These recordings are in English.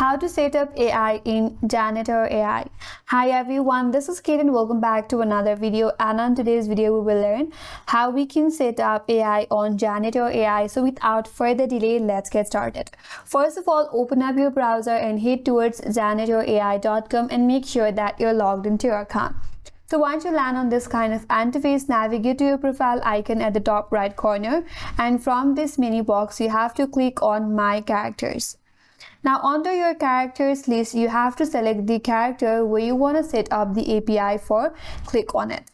how to set up AI in Janitor AI. Hi everyone, this is Kate and welcome back to another video, and on today's video we will learn how we can set up AI on Janitor AI. So without further delay, let's get started. First of all, open up your browser and head towards janitorai.com and make sure that you're logged into your account. So once you land on this kind of interface, navigate to your profile icon at the top right corner, and from this menu box you have to click on My Characters. Now under your characters list, you have to select the character where you want to set up the API for. Click on it.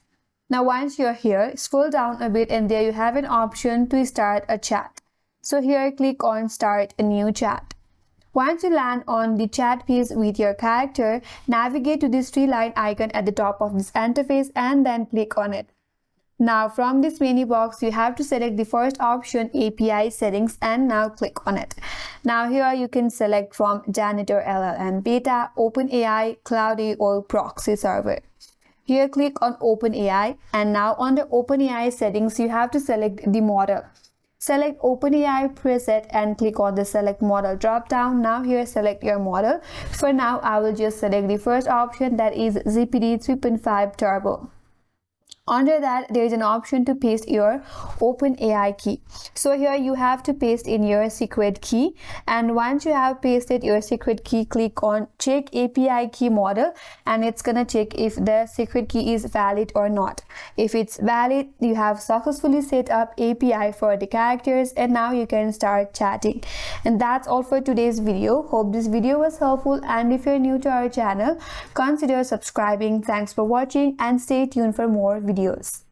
Now once you're here, scroll down a bit and there you have an option to start a chat. So here click on Start a New Chat. Once you land on the chat page with your character, navigate to this three-line icon at the top of this interface and then click on it. Now from this menu box, you have to select the first option, API settings, and now click on it. Now here you can select from Janitor LLM Beta, OpenAI, Cloudy, or Proxy Server. Here click on OpenAI, and now under OpenAI settings, you have to select the model. Select OpenAI Preset and click on the Select Model drop down. Now here select your model. For now, I will just select the first option, that is GPT 3.5 Turbo. Under that, there is an option to paste your OpenAI key. So here you have to paste in your secret key, and once you have pasted your secret key, click on Check API Key Model, and it's gonna check if the secret key is valid or not. If it's valid, you have successfully set up API for the characters, and now you can start chatting. And that's all for today's video. Hope this video was helpful, and if you're new to our channel, consider subscribing. Thanks for watching and stay tuned for more videos.